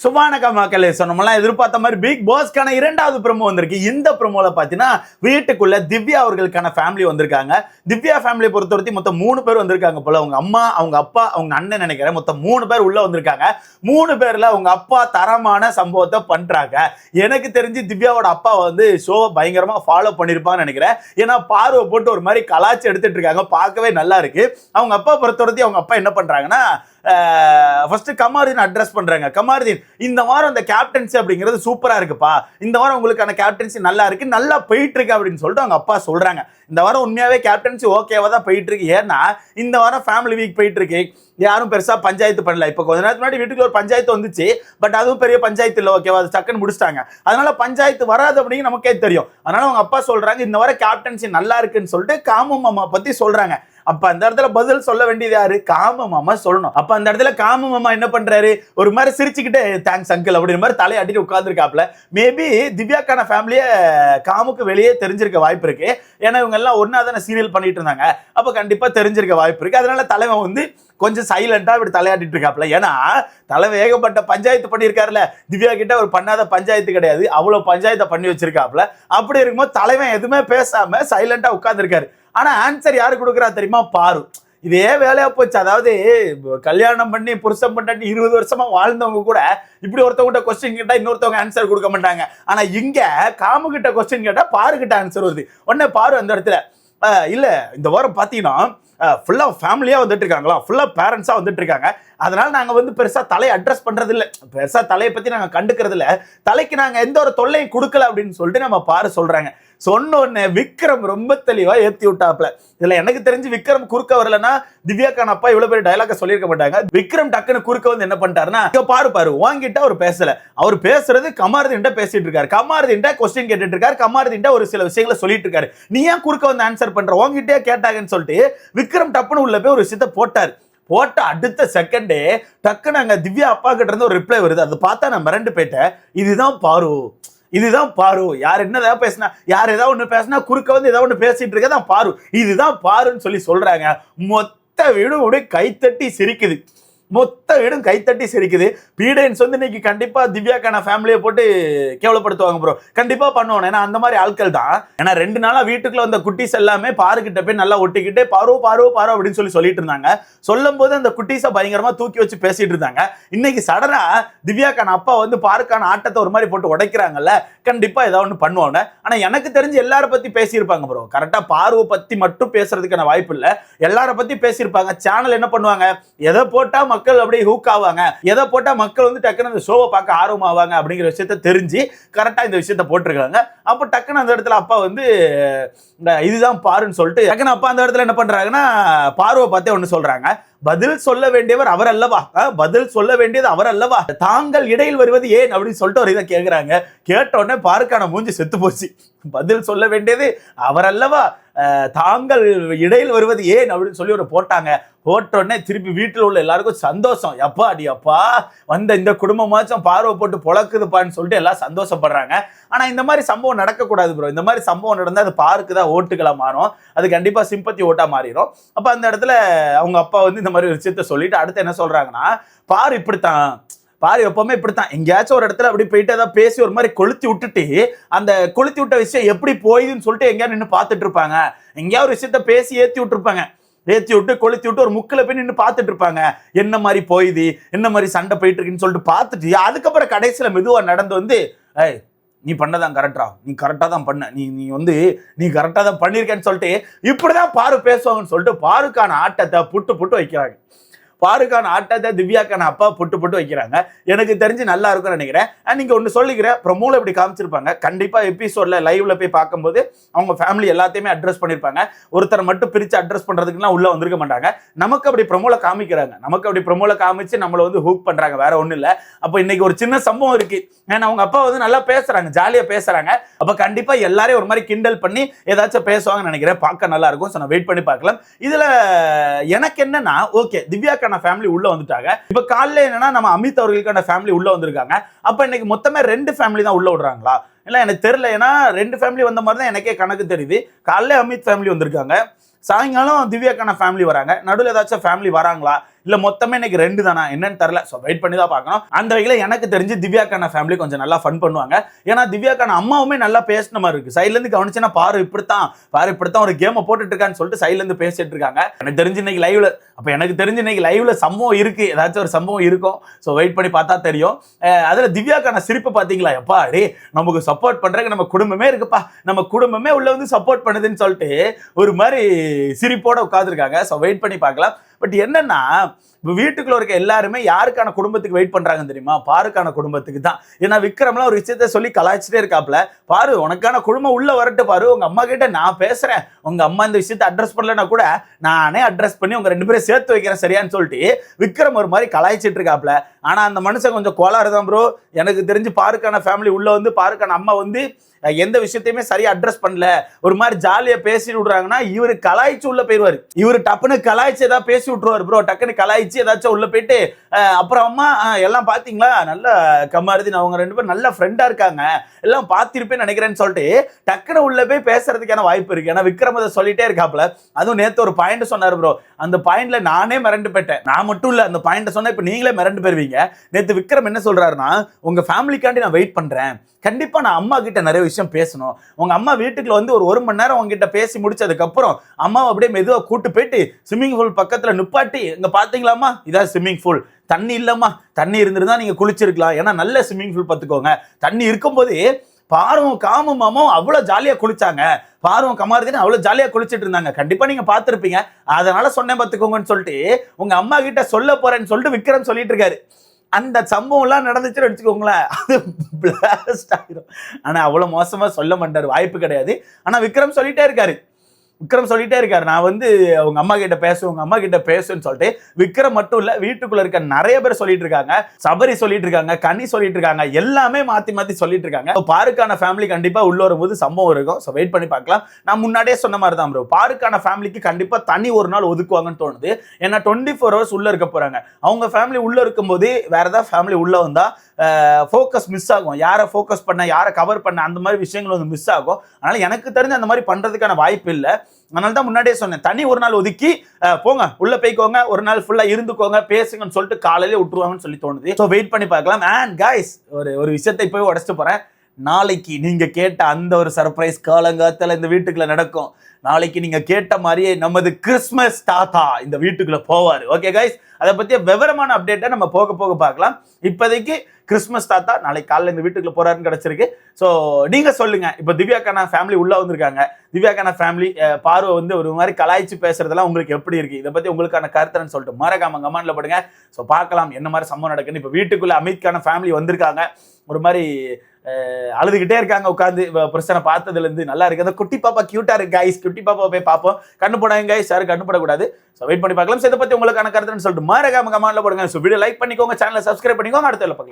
சுபானகா மக்களே சொன்னோம்லாம் எதிர்பார்த்த மாதிரி பிக் பாஸ்க்கான இரண்டாவது ப்ரோமோ வந்திருக்கு. இந்த ப்ரோமோல பார்த்தீங்கன்னா வீட்டுக்குள்ள திவ்யா அவர்களுக்கான ஃபேமிலி வந்திருக்காங்க. திவ்யா ஃபேமிலியை பொறுத்தவரைக்கும் மொத்தம் 3 பேர் வந்திருக்காங்க போல. அவங்க அம்மா, அவங்க அப்பா, அவங்க அண்ணன் நினைக்கிறேன். மொத்தம் 3 பேர் உள்ள வந்திருக்காங்க. 3 பேர்ல அவங்க அப்பா தரமான சம்பவத்தை பண்றாங்க. எனக்கு தெரிஞ்சு திவ்யாவோட அப்பா வந்து ஷோவை பயங்கரமா ஃபாலோ பண்ணிருப்பான்னு நினைக்கிறேன். ஏன்னா பார்வை போட்டு ஒரு மாதிரி கலாச்சி எடுத்துட்டு இருக்காங்க. பார்க்கவே நல்லா இருக்கு. அவங்க அப்பா பொறுத்தவரைக்கும் அவங்க அப்பா என்ன பண்றாங்கன்னா ஃபர்ஸ்ட் கமாருதீன் அட்ரஸ் பண்றாங்க. கமாருதீன், இந்த வாரம் அந்த கேப்டன்சி அப்படிங்கிறது சூப்பரா இருக்குப்பா, இந்த வாரம் உங்களுக்கான கேப்டன்சி நல்லா இருக்கு, நல்லா போயிட்டு இருக்கு அப்படின்னு சொல்லிட்டு அவங்க அப்பா சொல்றாங்க. இந்த வாரம் உண்மையாவே கேப்டன்சி ஓகேவா தான் போயிட்டு இருக்கு. ஏன்னா இந்த வாரம் ஃபேமிலி வீக் போயிட்டு இருக்கு. யாரும் பெருசா பஞ்சாயத்து பண்ணல. இப்போ கொஞ்ச நேரத்துக்கு முன்னாடி வீட்டுக்கு ஒரு பஞ்சாயத்து வந்துச்சு. பட் அதுவும் பெரிய பஞ்சாயத்து இல்லை. ஓகேவா, அது டக்குன்னு முடிச்சிட்டாங்க. அதனால பஞ்சாயத்து வராது அப்படின்னு நமக்கே தெரியும். அதனால அவங்க அப்பா சொல்றாங்க இந்த வாரம் கேப்டன்சி நல்லா இருக்குன்னு சொல்லிட்டு காமு மாமா பத்தி சொல்றாங்க. அப்ப அந்த இடத்துல பதில் சொல்ல வேண்டியது யாரு? காமு மாமா சொல்லணும். அப்ப அந்த இடத்துல காமு மாமா என்ன பண்றாரு? ஒரு மாதிரி சிரிச்சுக்கிட்டே தேங்க்ஸ் அங்கிள் அப்படின்ற மாதிரி தலையாட்டிட்டு உட்கார்ந்துருக்காப்ல. மேபி திவ்யாக்கான ஃபேமிலியை காமுக்கு வெளியே தெரிஞ்சிருக்க வாய்ப்பு இருக்கு. ஏன்னா இவங்க எல்லாம் ஒன்னா தானே சீரியல் பண்ணிட்டு இருந்தாங்க. அப்ப கண்டிப்பா தெரிஞ்சிருக்க வாய்ப்பு இருக்கு. அதனால தலைவன் வந்து கொஞ்சம் சைலண்டா இப்படி தலையாட்டிட்டு இருக்காப்ல. ஏன்னா தலைவன் ஏகப்பட்ட பஞ்சாயத்து பண்ணியிருக்காருல. திவ்யா கிட்ட ஒரு பண்ணாத பஞ்சாயத்து கிடையாது. அவ்வளவு பஞ்சாயத்தை பண்ணி வச்சிருக்காப்ல. அப்படி இருக்கும்போது தலைவன் எதுவுமே பேசாம சைலண்டா உட்கார்ந்துருக்காரு. ஆனா ஆன்சர் யாரு கொடுக்குறா தெரியுமா? பாரு. இதே வேலையா போச்சு. அதாவது கல்யாணம் பண்ணி புருஷன் பண்ணி 20 வருஷமா வாழ்ந்தவங்க கூட இப்படி ஒருத்தவங்க கொஸ்டின் கேட்டா இன்னொருத்தவங்க ஆன்சர் கொடுக்க மாட்டாங்க. ஆனா இங்க காமு கிட்ட கொஸ்டின் கேட்டா பாரு கிட்ட ஆன்சர் வருது. உடனே பாரு அந்த இடத்துல இல்ல இந்த வாரம் பாத்தீங்கன்னா ஃபுல்லா ஃபேமிலியா வந்துட்டு இருக்காங்களா, ஃபுல்லா பேரண்ட்ஸா வந்துட்டு இருக்காங்க. அதனால நாங்க வந்து பெருசா தலையை அட்ரஸ் பண்றது இல்லை, பெருசா தலையை பத்தி நாங்க கண்டுக்கிறது இல்லை, தலைக்கு நாங்க எந்த ஒரு தொல்லையும் கொடுக்கல அப்படின்னு சொல்லிட்டு நம்ம பாரு சொல்றாங்க. சொன்ன உடனே விக்ரம் ரொம்ப தெளிவா ஏத்தி விட்டாப்ல. இதுல எனக்கு தெரிஞ்சு விக்ரம் குறுக்க வரலன்னா திவ்யாக்கான அப்பா இவ்வளவு பெரிய டயலாக சொல்லியிருக்க மாட்டாங்க. விக்ரம் டக்குன்னு குறுக்க வந்து என்ன பண்ணிட்டாருன்னா, பாரு வாங்கிட்ட அவர் பேசல, அவர் பேசுறது கமாருதீன் பேசிட்டு இருக்காரு, கமாருதீன் கொஸ்டின் கேட்டுட்டு இருக்காரு, கமாருதீன் ஒரு சில விஷயங்களை சொல்லிட்டு இருக்காரு, நீ ஏன் குறுக்க வந்து ஆன்சர் பண்ற, உங்ககிட்டே கேட்டாங்கன்னு சொல்லிட்டு விக்ரம் டப்புன்னு உள்ள போய் ஒரு விஷயத்தை போட்டாரு. போட்ட அடுத்த செகண்டே டக்குன்னு அங்க திவ்யா அப்பா கிட்ட இருந்து ஒரு ரிப்ளை வருது. அதை பார்த்தா நான் மிரண்டு போயிட்டேன். இதுதான் பாரு, இதுதான் பாரு. யார் என்ன ஏதாவது பேசினா, யார் ஏதாவது ஒண்ணு பேசினா குறுக்க வந்து ஏதாவது ஒண்ணு பேசிட்டு இருக்கதான் பாரு, இதுதான் பாருன்னு சொல்லி சொல்றாங்க. மொத்த வீடும் அப்படியே கைத்தட்டி சிரிக்குது. மொத்த வீடும் கைத்தட்டி சிரிக்குது. பீடைன்ஸ் வந்து இன்னைக்கு கண்டிப்பா திவ்யாக்கான ஃபேமிலியை போட்டு கேவலப்படுத்துவாங்க ப்ரோ. கண்டிப்பா பண்ணுவோம். ஏன்னா அந்த மாதிரி ஆட்கள் தான். ஏன்னா 2 நாளா வீட்டுக்குள்ள வந்த குட்டீஸ் எல்லாமே பாருக்கிட்ட போய் நல்லா ஒட்டிக்கிட்டு பாரு பாரு பாரு அப்படின்னு சொல்லிட்டு இருந்தாங்க. சொல்லும் போது அந்த குட்டீஸை பயங்கரமா தூக்கி வச்சு பேசிட்டு இருந்தாங்க. இன்னைக்கு சடனா திவ்யாக்கான அப்பா வந்து பாருக்கான ஆட்டத்தை ஒரு மாதிரி போட்டு உடைக்கிறாங்கல்ல, கண்டிப்பா ஏதாவது ஒன்று பண்ணுவாங்க. ஆனா எனக்கு தெரிஞ்சு எல்லார பத்தி பேசியிருப்பாங்க ப்ரோ. கரெக்டா பார்வை பத்தி மட்டும் பேசுறதுக்கான வாய்ப்பு இல்லை, எல்லார பத்தி பேசியிருப்பாங்க. சேனல் என்ன பண்ணுவாங்க, எதை போட்டா மக்கள் அப்படியே ஹூக் ஆவாங்க, எதை போட்டா மக்கள் வந்து டக்குன்னு அந்த ஷோவை பார்க்க ஆர்வம் ஆவாங்க அப்படிங்கிற விஷயத்த தெரிஞ்சு கரெக்டா இந்த விஷயத்த போட்டிருக்காங்க. அப்போ டக்குன்னு அந்த இடத்துல அப்பா வந்து இதுதான் பாருன்னு சொல்லிட்டு டக்குன்னு அப்பா அந்த இடத்துல என்ன பண்றாங்கன்னா பார்வை பார்த்தே ஒண்ணு சொல்றாங்க, பதில் சொல்ல வேண்டியவர் அவர் அல்லவா, பதில் சொல்ல வேண்டியது அவர் அல்லவா, தாங்கள் இடையில் வருவது ஏன் அப்படின்னு சொல்லிட்டு ஒரு இதை கேட்கிறாங்க. கேட்ட உடனே பாருக்கான மூஞ்சி செத்து போச்சு. பதில் சொல்ல வேண்டியது அவர் அல்லவா, தாங்கள் இடையில் வருவது ஏன் அப்படின்னு சொல்லி ஒரு போட்டாங்க. போட்ட உடனே திருப்பி வீட்டில் உள்ள எல்லாருக்கும் சந்தோஷம். எப்பா அடி அப்பா வந்த இந்த குடும்பமாச்சும் பார்வை போட்டு பொழக்குதுப்பான்னு சொல்லிட்டு எல்லாம் சந்தோஷப்படுறாங்க. ஆனா இந்த மாதிரி சம்பவம் நடக்கக்கூடாது ப்ரோ. இந்த மாதிரி சம்பவம் நடந்தா அது பாருக்கு தான் ஓட்டுகளா மாறும், அது கண்டிப்பா சிம்பத்தி ஓட்டா மாறிடும். அப்ப அந்த இடத்துல அவங்க அப்பா வந்து இந்த மாதிரி ஒரு விஷயத்த சொல்லிட்டு அடுத்து என்ன சொல்றாங்கன்னா, பாரு இப்படித்தான், பாரு எப்பவுமே இப்படித்தான், எங்கேயாச்சும் ஒரு இடத்துல அப்படி போயிட்டு ஏதாவது பேசி ஒரு மாதிரி கொளுத்தி விட்டுட்டு அந்த கொளுத்தி விட்ட விஷயம் எப்படி போயுதுன்னு சொல்லிட்டு எங்கேயா நின்று பார்த்துட்டு இருப்பாங்க. எங்கேயா ஒரு விஷயத்த பேசி ஏத்தி விட்டுருப்பாங்க, ஏத்தி விட்டு கொளுத்தி விட்டு ஒரு முக்கில போய் நின்று பார்த்துட்டு இருப்பாங்க. என்ன மாதிரி போயுது, என்ன மாதிரி சண்டை போயிட்டு இருக்குன்னு சொல்லிட்டு பார்த்துட்டு அதுக்கப்புறம் கடைசியில மெதுவா நடந்து வந்து, ஏய் நீ பண்ணதான் கரெக்டா, நீ கரெக்டா தான் பண்ண, நீ வந்து நீ கரெக்டா தான் பண்ணிருக்கேன்னு சொல்லிட்டு இப்படிதான் பாரு பேசுவாங்கன்னு சொல்லிட்டு பாருக்கான ஆட்டத்தை புட்டு வைக்கிறாங்க. பாருக்கான ஆட்டத்தை திவ்யாக்கான அப்பா புட்டு வைக்கிறாங்க. எனக்கு தெரிஞ்சு நல்லா இருக்கும்னு நினைக்கிறேன். நீங்க ஒன்று சொல்லிக்கிறேன், ப்ரோமோல இப்படி காமிச்சிருப்பாங்க. கண்டிப்பா எபிசோட்ல லைவ்ல போய் பார்க்கும்போது அவங்க ஃபேமிலி எல்லாத்தையுமே அட்ரஸ் பண்ணிருப்பாங்க. ஒருத்தரை மட்டும் பிரிச்சு அட்ரஸ் பண்றதுக்குலாம் உள்ள வந்திருக்க மாட்டாங்க. நமக்கு அப்படி ப்ரோமோல காமிக்கிறாங்க, நமக்கு அப்படி ப்ரோமோல காமிச்சு நம்மளை வந்து ஹூக் பண்றாங்க, வேற ஒன்றும் இல்லை. அப்போ இன்னைக்கு ஒரு சின்ன சம்பவம் இருக்கு. ஏன்னா அவங்க அப்பா வந்து நல்லா பேசுறாங்க, ஜாலியா பேசுறாங்க. அப்ப கண்டிப்பா எல்லாரையும் ஒரு மாதிரி கிண்டல் பண்ணி ஏதாச்சும் பேசுவாங்கன்னு நினைக்கிறேன். பார்க்க நல்லா இருக்கும். நான் வெயிட் பண்ணி பார்க்கலாம். இதுல எனக்கு என்னன்னா, ஓகே திவ்யாக்கான ஃபேமிலி உள்ள வந்துட்டாங்க. இப்ப காலையில என்னன்னா நம்ம அமித் அவர்களுக்கான ஃபேமிலி உள்ள வந்திருக்காங்க. அப்ப இன்னைக்கு மொத்தமே 2 ஃபேமிலி தான் உள்ள விடுறாங்களா இல்ல எனக்கு தெரியல. ஏன்னா 2 ஃபேமிலி வந்த மாதிரி தான் எனக்கே கணக்கு தெரியுது. காலையில அமித் ஃபேமிலி வந்திருக்காங்க, சாயங்காலம் திவ்யாக்கான ஃபேமிலி வராங்க. நடுவில் ஏதாச்சும் ஃபேமிலி வராங்களா இல்ல மொத்தமே இன்னைக்கு 2 தானா என்னன்னு தெரியல. ஸோ வெயிட் பண்ணி தான் பார்க்கணும். அந்த வகையில எனக்கு தெரிஞ்சு திவ்யாக்கான ஃபேமிலி கொஞ்சம் நல்லா ஃபன் பண்ணுவாங்க. ஏன்னா திவ்யாக்கான அம்மாவுமே நல்லா பேசின மாதிரி இருக்கு. சைட்ல இருந்து கவனிச்சுன்னா பாரு இப்படித்தான் ஒரு கேமை போட்டுட்டு இருக்கான்னு சொல்லிட்டு சைட்ல இருந்து பேசிட்டு இருக்காங்க. எனக்கு தெரிஞ்சு இன்னைக்கு லைவ்ல சம்பவம் இருக்கு, ஏதாச்சும் ஒரு சம்பவம் இருக்கும். ஸோ வெயிட் பண்ணி பார்த்தா தெரியும். அதுல திவ்யாக்கான சிரிப்பு பாத்தீங்களா, எப்பா அடே நமக்கு சப்போர்ட் பண்றதுக்கு நம்ம குடும்பமே இருக்குப்பா, நம்ம குடும்பமே உள்ள வந்து சப்போர்ட் பண்ணுதுன்னு சொல்லிட்டு ஒரு மாதிரி சிரிப்போட உட்கார்ந்துருக்காங்க. ஸோ வெயிட் பண்ணி பார்க்கலாம். பட் என்னன்னா இப்போ வீட்டுக்குள்ள இருக்க எல்லாருமே யாருக்கான குடும்பத்துக்கு வெயிட் பண்றாங்க தெரியுமா? பாருக்கான குடும்பத்துக்கு தான். ஏன்னா விக்ரம்லாம் ஒரு விஷயத்த சொல்லி கலாய்ச்சிட்டே இருக்காப்ல. பாரு உனக்கான குடும்பம் உள்ள வரட்டு பாரு, உங்க அம்மா கிட்ட நான் பேசுறேன், உங்க அம்மா இந்த விஷயத்தை அட்ரஸ் பண்ணலன்னா கூட நானே அட்ரஸ் பண்ணி உங்க 2 பேரும் சேர்த்து வைக்கிறேன் சரியான்னு சொல்லிட்டு விக்ரம் ஒரு மாதிரி கலாய்ச்சிட்டு இருக்காப்ல. ஆனா அந்த மனுஷன் கொஞ்சம் கோளாறு தான் ப்ரோ. எனக்கு தெரிஞ்சு பாருக்கான ஃபேமிலி உள்ள வந்து பாருக்கான அம்மா வந்து எந்த விஷயத்தையுமே சரியா அட்ரஸ் பண்ணல, ஒரு மாதிரி ஜாலியா பேசி விடுறாங்கன்னா இவரு கலாய்ச்சி உள்ள போயிருவாரு. இவரு டப்புன்னு கலாய்ச்சி ஏதாவது பேசி விட்டுருவாரு ப்ரோ. டக்குன்னு கலாய்ச்சி ஏதாச்சும் உள்ள போயிட்டு அப்புறம் அம்மா எல்லாம் பாத்தீங்களா, நல்ல கமாருதி அவங்க 2 பேரும் நல்ல ஃப்ரெண்டா இருக்காங்க, எல்லாம் பார்த்திருப்பேன்னு நினைக்கிறேன்னு சொல்லிட்டு டக்குன்னு உள்ள போய் பேசுறதுக்கான வாய்ப்பு இருக்கு. ஏன்னா விக்ரம் அதை சொல்லிட்டே இருக்காப்ல. அதுவும் நேத்து ஒரு பாயிண்ட் சொன்னாரு ப்ரோ, அந்த பாயிண்ட்ல நானே மிரண்டு போயிட்டேன். நான் மட்டும் இல்ல, அந்த பாயிண்ட் சொன்னா இப்ப நீங்களே மிரண்டு போயிருவீங்க. நேத்து விக்ரம் என்ன சொல்றாருன்னா, உங்க ஃபேமிலிக்காண்டி நான் வெயிட் பண்றேன், கண்டிப்பா நான் அம்மா கிட்ட நிறைய விஷயம் பேசணும், உங்க அம்மா வீட்டுக்குள்ள வந்து ஒரு மணி நேரம் உங்ககிட்ட பேசி முடிச்சதுக்கு அப்புறம் அம்மாவை அப்படியே மெதுவா கூட்டு போயிட்டு ஸ்விம்மிங் பூல் பக்கத்துல நிப்பாட்டி, இங்க பாத்தீங்களாமா இதான் ஸ்விம்மிங் பூல், தண்ணி இல்லம்மா, தண்ணி இருந்திருந்தா நீங்க குளிச்சிருக்கலாம், ஏன்னா நல்ல ஸ்விம்மிங் பூல் பார்த்துக்கோங்க, தண்ணி இருக்கும்போது பாரும் காமும் மாமும் அவ்வளவு ஜாலியா குளிச்சாங்க, பாரும் கமாருதின்னு அவ்வளவு ஜாலியா குளிச்சிட்டு இருந்தாங்க, கண்டிப்பா நீங்க பாத்துருப்பீங்க, அதனால சொன்னேன் பாத்துக்கோங்கன்னு சொல்லிட்டு உங்க அம்மா கிட்ட சொல்ல போறேன்னு சொல்லிட்டு விக்ரம் சொல்லிட்டு இருக்காரு. அந்த சம்பவம் எல்லாம் நடந்துச்சுன்னு வச்சுக்கோங்களேன், அது பிளாஸ்ட் ஆகிடும். ஆனா அவ்வளவு மோசமா சொல்ல மாட்டாரு, வாய்ப்பு கிடையாது. ஆனா விக்ரம் சொல்லிட்டே இருக்காரு, நான் வந்து உங்க அம்மா கிட்ட பேசுன்னு சொல்லிட்டு விக்ரம் மட்டும் இல்ல, வீட்டுக்குள்ள இருக்க நிறைய பேர் சொல்லிட்டு இருக்காங்க, சபரி சொல்லிட்டு இருக்காங்க, கனி சொல்லிட்டு இருக்காங்க, எல்லாமே மாத்தி சொல்லிட்டு இருக்காங்க. பாருக்கான ஃபேமிலி கண்டிப்பா உள்ள வரும்போது சம்பவம் இருக்கும். ஸோ வெயிட் பண்ணி பார்க்கலாம். நான் முன்னாடியே சொன்ன மாதிரி தான் ப்ரோ, பாருக்கான ஃபேமிலிக்கு கண்டிப்பா தனி ஒரு நாள் ஒதுக்குவாங்கன்னு தோணுது. ஏன்னா 24 hours உள்ள இருக்க போறாங்க. அவங்க ஃபேமிலி உள்ள இருக்கும்போது வேற ஏதாவது ஃபேமிலி உள்ள வந்தா ஃபோக்கஸ் மிஸ் ஆகும், யாரை ஃபோக்கஸ் பண்ண, யாரை கவர் பண்ண, அந்த மாதிரி விஷயங்கள் வந்து மிஸ் ஆகும். அதனால எனக்கு தெரிஞ்சு அந்த மாதிரி பண்றதுக்கான வாய்ப்பு இல்லை. அதனால தான் முன்னாடியே சொன்னேன், தனி ஒரு நாள் ஒதுக்கி போங்க, உள்ள போய்க்கோங்க, ஒரு நாள் ஃபுல்லா இருந்துக்கோங்க, பேசுங்கன்னு சொல்லிட்டு காலையில விட்டுருவாங்கன்னு சொல்லி தோணுது. ஸோ வெயிட் பண்ணி பார்க்கலாம். அண்ட் கைஸ், ஒரு விஷயத்தை போய் உடைச்சிட்டு போறேன். நாளைக்கு நீங்க கேட்ட அந்த ஒரு சர்ப்ரைஸ் காலங்காத்தால இந்த வீட்டுக்குள்ள நடக்கும். நாளைக்கு நீங்க கேட்ட மாதிரியே நமது கிறிஸ்மஸ் தாத்தா இந்த வீட்டுக்குள்ள போவாரு. ஓகே கைஸ், அதை பத்திய விவரமான அப்டேட்டை நம்ம போக பார்க்கலாம். இப்போதைக்கு கிறிஸ்மஸ் தாத்தா நாளைக்கு காலையில் இந்த வீட்டுக்குள்ள போறாருன்னு கிடைச்சிருக்கு. ஸோ நீங்க சொல்லுங்க, இப்போ திவ்யாக்கான ஃபேமிலி உள்ள வந்திருக்காங்க, திவ்யாக்கான ஃபேமிலி பார்வை வந்து ஒரு மாதிரி கலாய்ச்சி பேசுறதெல்லாம் உங்களுக்கு எப்படி இருக்கு, இதை பத்தி உங்களுக்கான கருத்துன்னு சொல்லிட்டு மறக்காம கமெண்ட்ல போடுங்க. ஸோ பார்க்கலாம் என்ன மாதிரி சம்பவம் நடக்குன்னு. இப்போ வீட்டுக்குள்ள அமித்கான ஃபேமிலி வந்திருக்காங்க, ஒரு மாதிரி அழுதுகிட்டே இருக்காங்க உட்காந்து பிரச்சனை பார்த்ததுல இருந்து. நல்லா இருக்கு, அந்த குட்டி பாப்பா கியூட்டா இருக்கு கைஸ், குட்டி பாப்பா போய் பார்ப்போம். கண்ணு போடாங்க கைஸ், யாரும் கண்ணு போடக்கூடாது. ஸோ வெயிட் பண்ணி பார்க்கலாம். இதை பத்தி உங்களுக்கான கருத்துன்னு சொல்லிட்டு மறக்காம கமெண்ட்ல போடுங்க. ஸோ வீடியோ லைக் பண்ணிக்கோங்க, சேனலை சப்ஸ்கிரைப் பண்ணிக்கோங்க, அடுத்த பார்க்கலாம்.